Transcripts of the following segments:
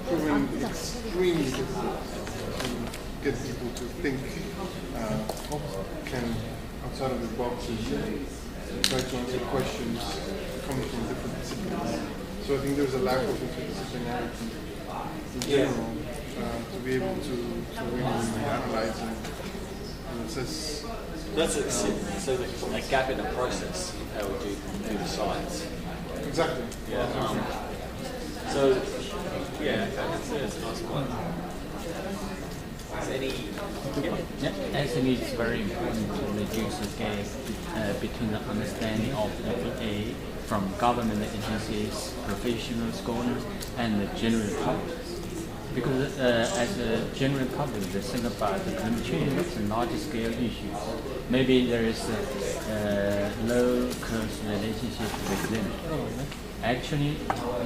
proving extremely difficult to get people to think can outside of the boxes try to answer questions coming from different disciplines. So I think there's a lack of interdisciplinarity in general to be able to really analyze and assess. That's a, so a gap in the process of how we do the science. Exactly. Yeah. So yeah, that's a nice point. I think it's very important to reduce the gap between the understanding of FA from government agencies, professional scholars, and the general public. Because as a general public, they think about the climate change and large-scale issues. Maybe there is a low-cost relationship with them. Actually,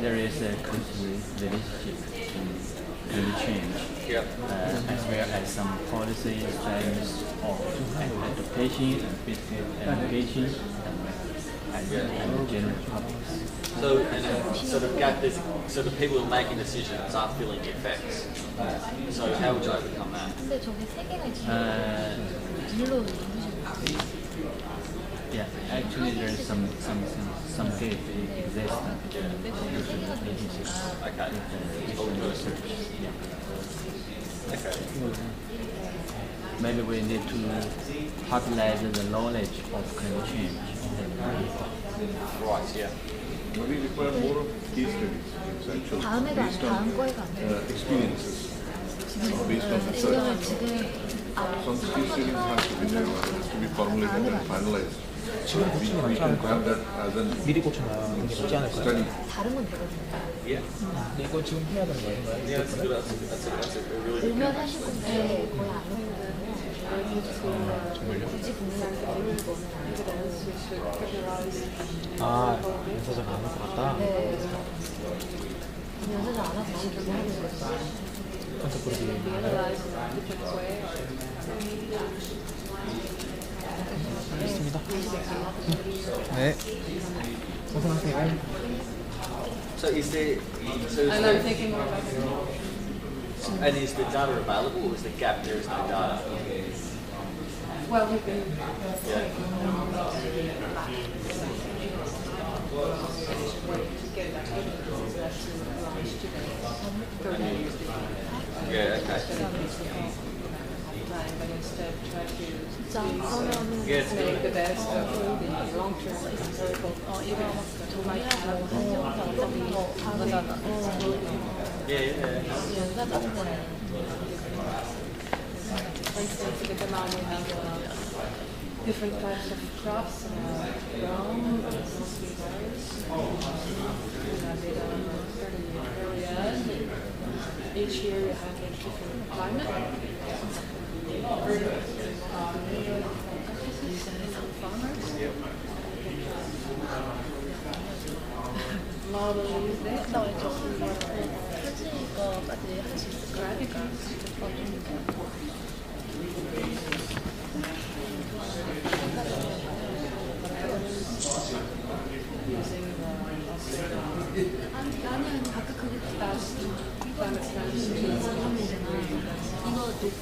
there is a close relationship between climate change, as well as some policy strategies of adaptation and fiscal engagement and the general public. So, and sort of gap, so the people who are making decisions aren't feeling the effects. So how would you overcome that? Yeah, actually there is some gap exists between research. Yeah. Okay. Maybe we need to popularize the knowledge of climate change. Right, yeah. We require more of case studies, actually, based on experiences, based on research. Some case studies have to be there, has to be formulated and finalized. We can grab that as a 미리 꽂혀놔. 이게 쉽지 않을까요? study. 다른 건 되거든요. Yeah. 근데 이거 지금 해야 되는 거 아닌가요? Yeah, that's a really good 오면 하실 건데 거의 안 오거든요. 굳이 국민한테 어려운 거는 아, 연사자가 안 올 것 같다? 네. 연사자 안 와서 지금 하고 있거든요. 컨셉으로 알겠습니다. 네. 고생하세요. So is there, and I'm thinking more about and is the data available or is the gap there is no data? Well, we've been Yeah. Yeah, okay. But instead try to Yes, make the best of the long-term historical For instance, in Vietnam we have different types of crops, grown, mostly virus. We have data on 30 areas. Each year you have a different climate. Farmers. Model use that. 거까지 할 수 있을까요? 아니요, 아까 그게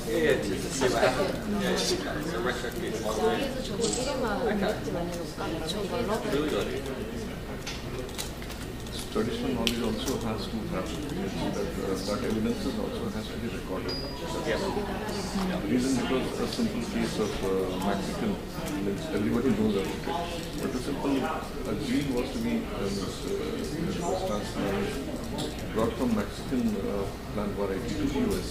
Yeah, to see what happens. Yeah, it's a retrofit model. 거기에서 저거 1회만 이렇게 많이 놓을까? 저기에서 Really good. Traditional knowledge also has to have that evidences also has to be recorded. Yeah. The reason because a simple case of Mexican, everybody knows about it. But a simple gene was to be brought from Mexican plant variety to US,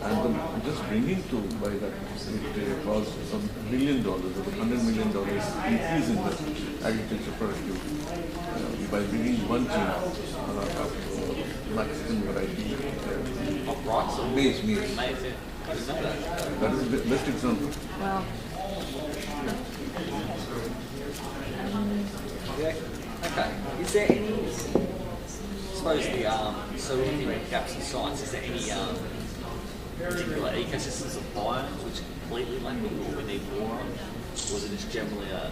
and just bringing to by that it caused some $1 million, about $100 million increase in the agriculture productivity by bringing one gene of Mexican variety. Maize. Amazing. I didn't know that. That is the best example. well, Yeah. Okay. Is there any? I suppose the so when you think gaps in science, is there any particular ecosystems of biomes which are completely lacking, or we need more on, or is it just generally a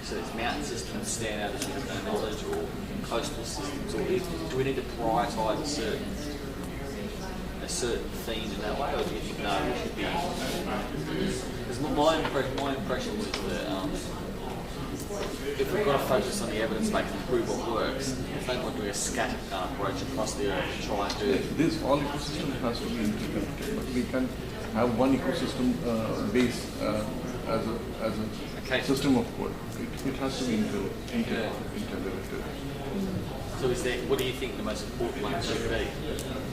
so these mountain systems stand out as we have no knowledge, or coastal systems, or do we need to prioritise a certain theme in that way, or do you think no, we should be? Because my impression was that if we've got to focus on the evidence base and prove what works, if they want to do a scattered approach across the earth and try and do This all ecosystem has to be integrated, but we can have one ecosystem base as a system of code. It has to be integrated. So what do you think the most important one should be?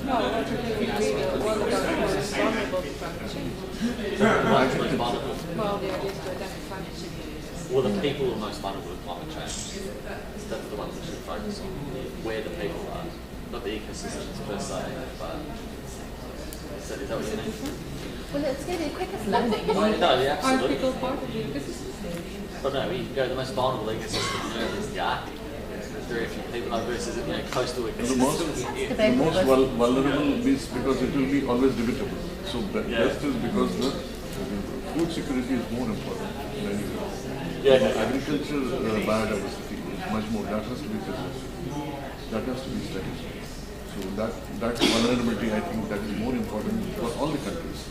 No, I think we agree that one of the most vulnerable to climate change. One's most vulnerable. Well, the idea is to identify change. Well, the people are most vulnerable to climate change. That's the ones we should focus on. Where the people are, not the ecosystems per se, but is that what you mean? Well, it's going to be the quickest learning. No, yeah, Are absolutely. people part of the ecosystem? But no, you can go to the most vulnerable ecosystem on Earth is the Arctic. There's very few people versus coastal The ecosystems. most vulnerable is because it will be always debatable. So best is because the food security is more important than anything. Agriculture biodiversity is much more. That has to be preserved. That has to be studied. So that vulnerability, I think, that is more important for all the countries.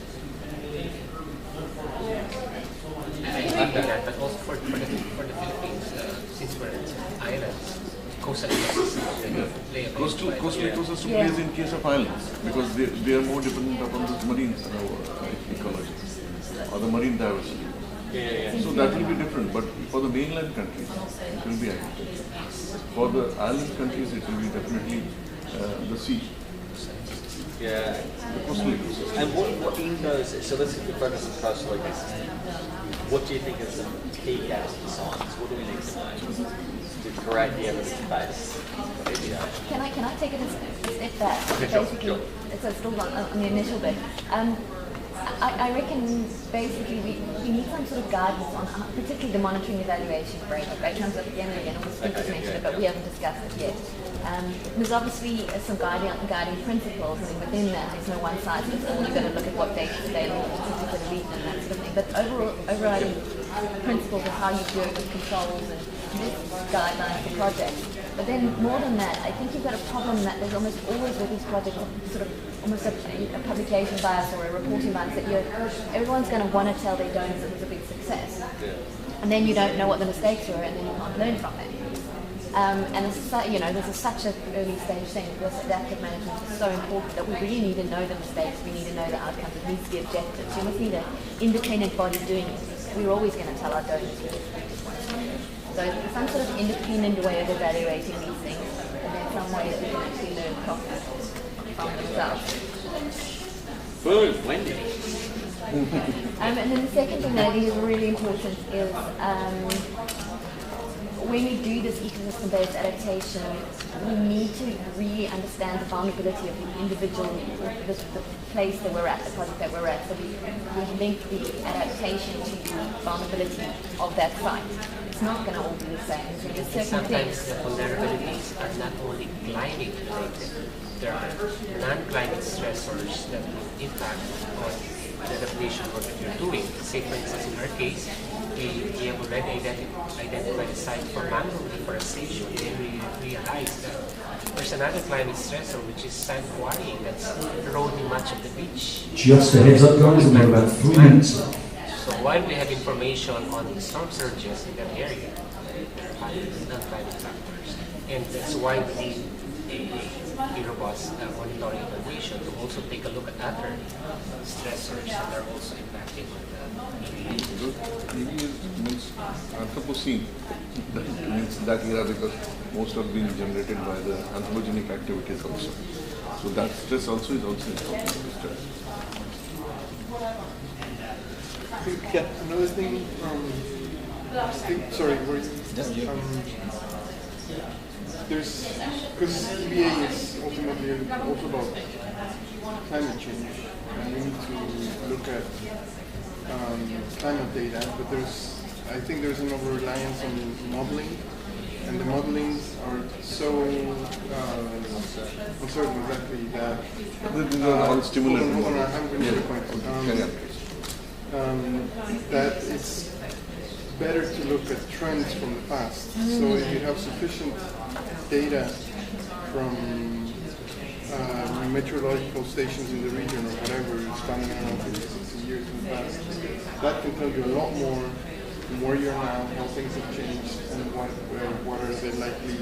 I think that, but also for the Philippines, since we're islands, coastal ecosystem play a Coastal ecosystem plays in case of islands because they are more dependent upon the marine ecology or the marine diversity. So that will be different, but for the mainland countries, it will be agriculture. For the island countries, it will be definitely the sea. Yeah. The coastal ecosystem. And what in those, so let's focus on coastal ecosystem. What do you think is the key gaps in science? What do we need to know to create the evidence base for EBA? Can I take it a step back? Sure, Basically, sure. it's still on the initial bit. I reckon basically we need some sort of guidance on particularly the monitoring evaluation framework. It comes up again and again, all the speakers mentioned it, but we haven't discussed it yet. There's obviously some guiding principles, and within that there's no one size fits all. You've got to look at what data is available in a particular region and that sort of thing. But overriding principles of how you do it with controls and this guidelines for projects. But then more than that, I think you've got a problem that there's almost always with these projects sort of almost a publication bias or a reporting bias that everyone's going to want to tell their donors it was a big success. And then you don't know what the mistakes were and then you can't learn from them. And this is such an early stage thing. This adaptive management is so important that we really need to know the mistakes, we need to know the outcomes, it needs to be objective. So you must need an independent body doing it. We're always going to tell our donors what so some sort of independent way of evaluating these things, and then some way that we can actually learn properly from themselves. Boom, Wendy. And then the second thing that I think is really important is when we do this ecosystem-based adaptation, we need to really understand the vulnerability of the individual, the place that we're at, the project that we're at. So we link the adaptation to the vulnerability of that site. It's not going to all be the same. So there's certain Sometimes things. the vulnerabilities are not only climate related, there are non-climate stressors that will impact on the adaptation work that you're doing. Say for instance in our case, we have already identified a site for mangrove deforestation, and we realized that there's another climate stressor which is sand quarrying that's eroding much of the beach. Just a heads up guys, we have about 3 minutes. So while we have information on the storm surges in that area, there are non-climate factors. And that's why we need a robust monitoring evaluation to also take a look at other stressors that are also impacting on the EV means Anthropocene. That means that era because most are being generated by the anthropogenic activities also. So that stress also is also important to study. I think another thing, sorry, there's, because EBA is ultimately also about climate change, and we need to look at climate data, but I think there's an over-reliance on modeling, and the modelings are so uncertain exactly that These are all stimulating. hold on, I haven't finished the point. Carry on. That it's better to look at trends from the past. So if you have sufficient data from meteorological stations in the region or whatever, spanning around 50, 60 years in the past, that can tell you a lot more from where you're now, how things have changed, and what are the likely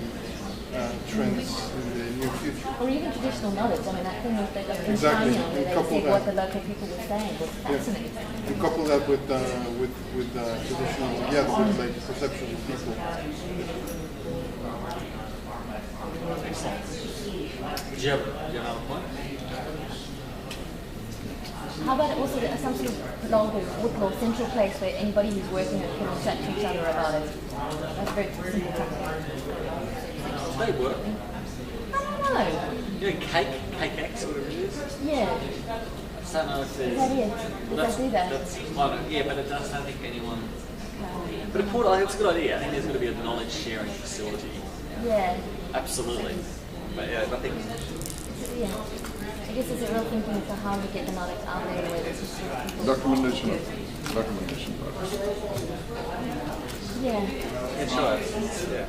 trends in the near future. Or even traditional knowledge. I mean, that thing with the Exactly. China, where they couple said what the local people were saying was fascinating. And couple that with traditional, with like perceptions of people. Do you have another point? How about also some sort of blog or Woodlaw central place where anybody who's working it can chat to each other about it? That's very simple tactic. Do they work? I don't know. You know, Cake X or whatever it is? Yeah. I just don't know if there's... Is that it? Does that do that? Yeah, but it does, I don't think anyone... But it's a good idea. I think there's going to be a knowledge sharing facility. Yeah. Absolutely. But yeah, I think... Yeah. I guess it's a real thinking as to how we get the knowledge out there where there's just Documentation. Yeah. Yeah, sure. Yeah.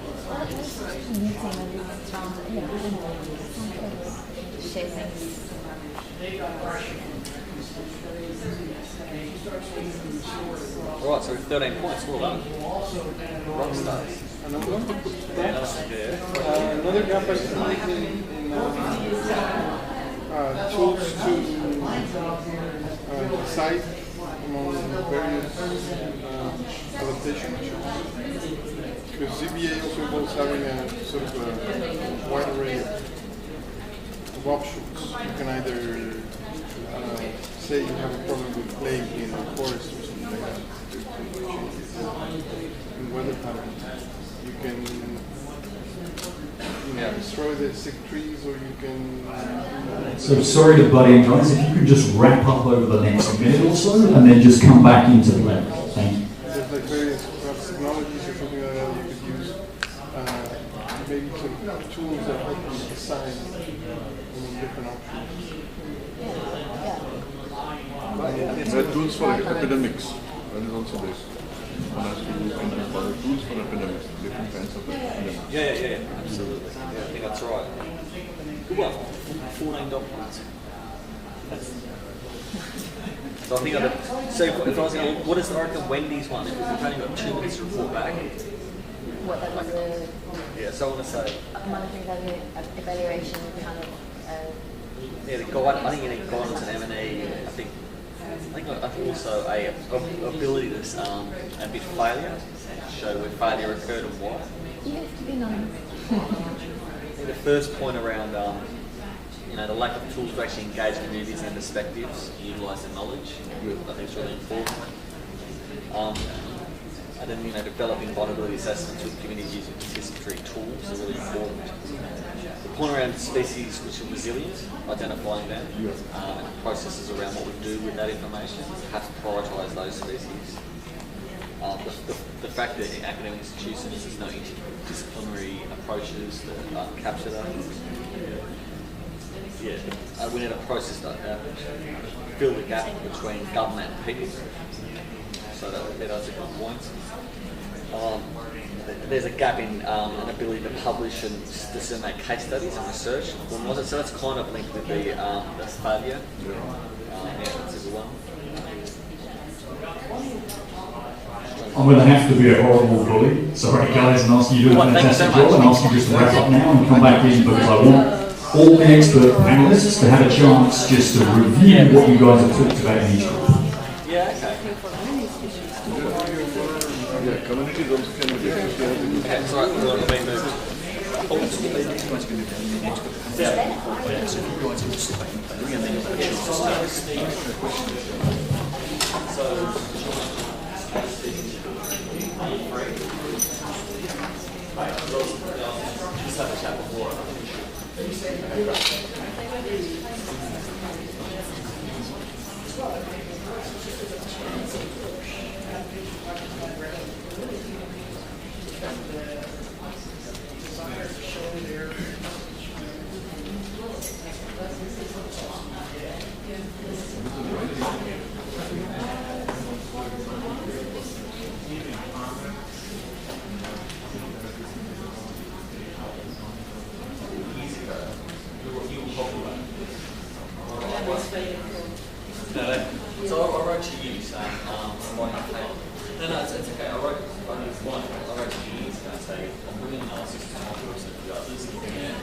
Meeting when we found, yeah, I don't know, some kind of share things. Alright, so 13 points, well done. Rock stars. Another one? Yeah. Another gap I see is in tools to decide among various adaptation issues. Because ZBA also involves having a sort of a wide array of options. You can either say you have a problem with plague in the forest or something like that, to change it in weather patterns. You can destroy the sick trees, or you can... So sorry to butt in, guys. If you could just wrap up over the next minute or so, and then just come back into the lab. Thank you. There's like various perhaps technologies or something like that you could use. Maybe some tools that help you decide on different options. There are tools for epidemics. That is also there. One has to look into other tools for epidemics, different kinds of epidemics. Yeah, absolutely. Yeah, I think that's right. Good one. 14 dot points. So I think so if I was going to, what is the Oracle Wendy's one? If we've only got 2 minutes to report back. What, that was a Yeah, so I want to say... monitoring evaluation kind of... yeah, the guide, I think you need guidance and M&E. I think also a ability to admit failure, show where failure occurred and why. Even if to be anonymous. The first point around the lack of tools to actually engage communities and perspectives, utilise their knowledge, I think is really important. And then developing vulnerability assessments with communities using participatory tools are really important. The point around species which are resilient, identifying them, and processes around what we do with that information, have to prioritise those species. The fact that in academic institutions there's no interdisciplinary approaches that capture that. Yeah, we need a process that fill the gap between government and people. So that's a good point. There's a gap in an ability to publish and disseminate case studies and research. So that's kind of linked with the failure. Yeah, that's a good one. I'm going to have to be a horrible bully. Sorry guys, and ask you to do a fantastic job, and ask you just to wrap up now and come back in, because I want all the expert panelists to have a chance just to review what you guys have talked about in each group. Yeah, okay. Yeah, communities also can be different. Okay, so we're going to be moved. Just have a chat before. was failing for. So I wrote to you saying, no, it's okay. I wrote to you saying, I'm bringing analysis to modules and the others, looking at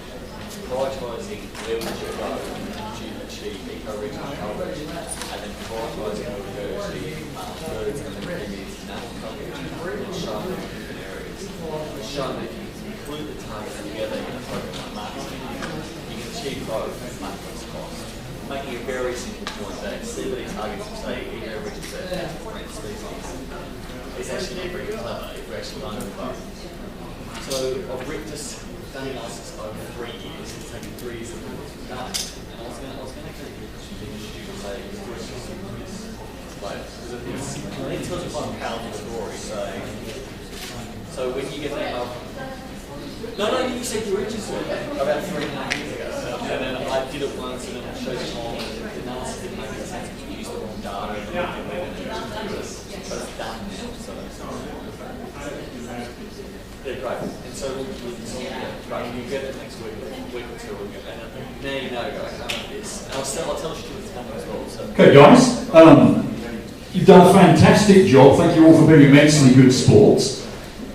prioritising where would you go to achieve eco-regional coverage, and then prioritising where we go to achieve birds and then premiums and national coverage, and showing them different areas. Showing that if you include the targets together in a program like marketing, you can achieve both at much less cost. Making a very simple point that CBD targets will say eco-regions at different species. It's actually very clever if we're actually going to both. So I've written this done analysis over 3 years. It's taken 3 years to put this done. And I was going to actually say because I think it tells you quite a powerful story. So when you get that up, no, you said you were interested about 3.5 years ago. And then I did it once and then I showed you all the analysis didn't make any sense because we used the wrong data and but it's done now. Yeah, great. And so we'll get it next week or two. And now you know, guys, this. And I'll tell you it's coming as well. So. Okay, guys, you've done a fantastic job. Thank you all for being immensely good sports.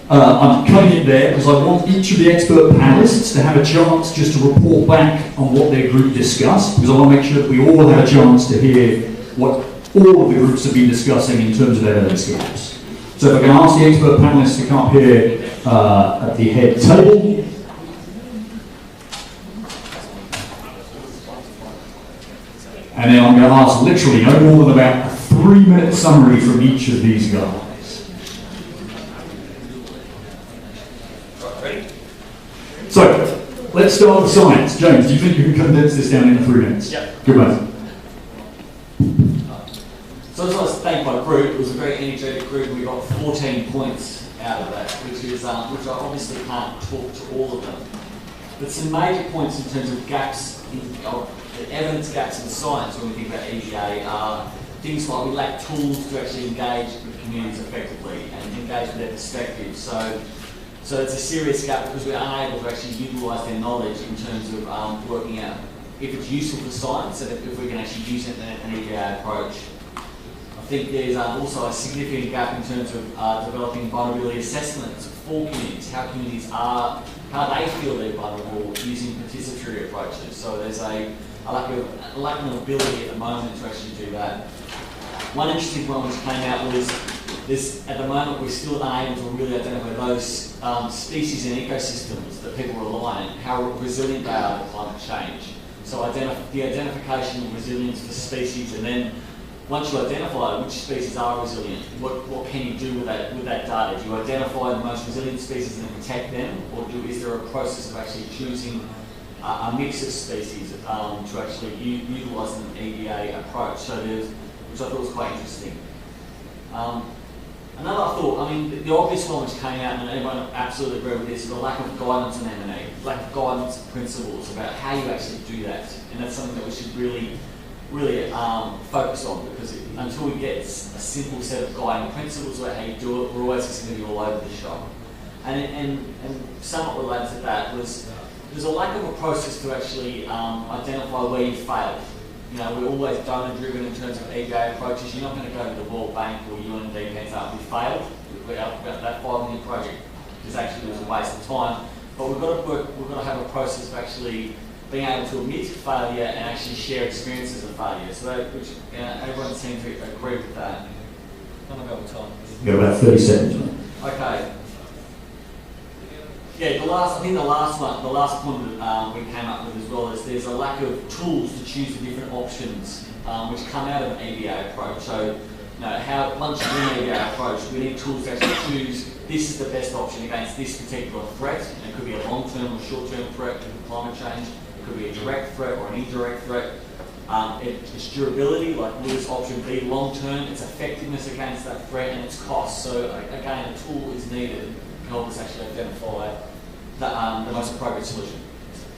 I'm cutting it there because I want each of the expert panelists to have a chance just to report back on what their group discussed, because I want to make sure that we all have a chance to hear what all of the groups have been discussing in terms of evidence gaps. So if I can ask the expert panelists to come up here at the head table. And then I'm going to ask literally no more than about a 3-minute summary from each of these guys. So, let's start with science. James, do you think you can condense this down into 3 minutes? Yep. Good man. So as I was thanked my group, it was a very energetic group and we got 14 points out of that, which I obviously can't talk to all of them. But some major points in terms of gaps, the evidence gaps in science when we think about EDA are things like we lack tools to actually engage with communities effectively and engage with their perspectives. So it's a serious gap because we're unable to actually utilise their knowledge in terms of working out if it's useful for science and if we can actually use it in an EDA approach. I think there's also a significant gap in terms of developing vulnerability assessments for communities, how they feel they're vulnerable using participatory approaches. So there's a lack of ability at the moment to actually do that. One interesting one which came out was at the moment we're still unable to really identify those species and ecosystems that people rely on, how resilient they are to climate change. So the identification of resilience for species, and then once you identify which species are resilient, what can you do with that data? Do you identify the most resilient species and protect them, or is there a process of actually choosing a mix of species to actually utilise an EDA approach? So which I thought was quite interesting. Another thought, I mean, the obvious one which came out, and everyone absolutely agree with this, is the lack of guidance on M&E, lack of guidance principles about how you actually do that. And that's something that we should really focus on, because until we get a simple set of guiding principles about how you do it, we're always just going to be all over the shop. And somewhat related to that was there's a lack of a process to actually identify where you failed. You know, we're always donor-driven in terms of EDA approaches. You're not going to go to the World Bank or UNDP and say, we failed. That $5 million project was a waste of time. But we've got to have a process of actually being able to admit failure and actually share experiences of failure. So everyone seems to agree with that. How long have we got time? You've got about 30 seconds. Okay. Yeah, the last point that we came up with as well is there's a lack of tools to choose the different options which come out of an EDA approach. So, once you're in an EDA approach, we need tools to actually choose this is the best option against this particular threat. And it could be a long-term or short-term threat to climate change. It could be a direct threat or an indirect threat. Its durability, like will this option be long-term, its effectiveness against that threat, and its cost. So again, a tool is needed to help us actually identify the most appropriate solution.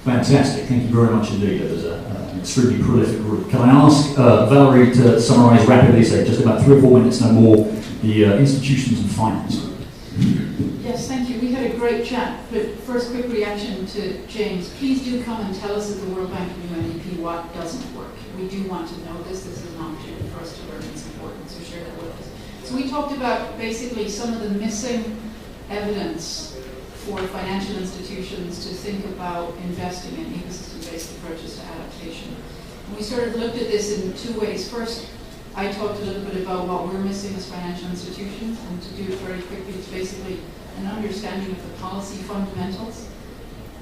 Fantastic, thank you very much indeed. It was an extremely prolific group. Can I ask Valerie to summarise rapidly, say just about 3 or 4 minutes, no more, the institutions and finance? Yes, thank you. We had a great great chat, but first quick reaction to James. Please do come and tell us at the World Bank and UNDP what doesn't work. We do want to know this. This is an opportunity for us to learn. It's important, so share that with us. So we talked about basically some of the missing evidence for financial institutions to think about investing in ecosystem-based approaches to adaptation. And we sort of looked at this in two ways. First, I talked a little bit about what we're missing as financial institutions, and to do it very quickly, it's basically an understanding of the policy fundamentals,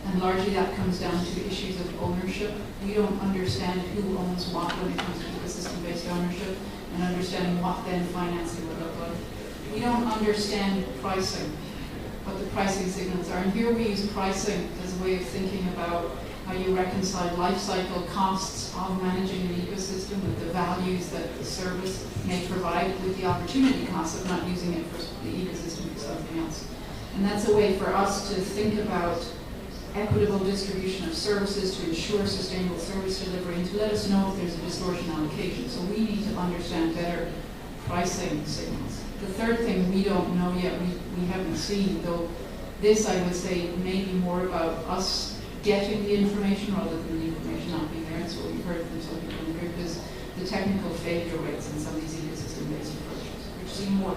and largely that comes down to issues of ownership. We don't understand who owns what when it comes to ecosystem-based ownership, and understanding what then financing would look like. We don't understand pricing, what the pricing signals are, and here we use pricing as a way of thinking about how you reconcile life cycle costs of managing an ecosystem with the values that the service may provide, with the opportunity costs of not using it for the ecosystem for something else. And that's a way for us to think about equitable distribution of services to ensure sustainable service delivery and to let us know if there's a distortion allocation. So we need to understand better pricing signals. The third thing we don't know yet, we haven't seen, though this I would say may be more about us getting the information rather than the information not being there. It's what we've heard from some people in the group is the technical failure rates in some of these ecosystem-based approaches, which seem more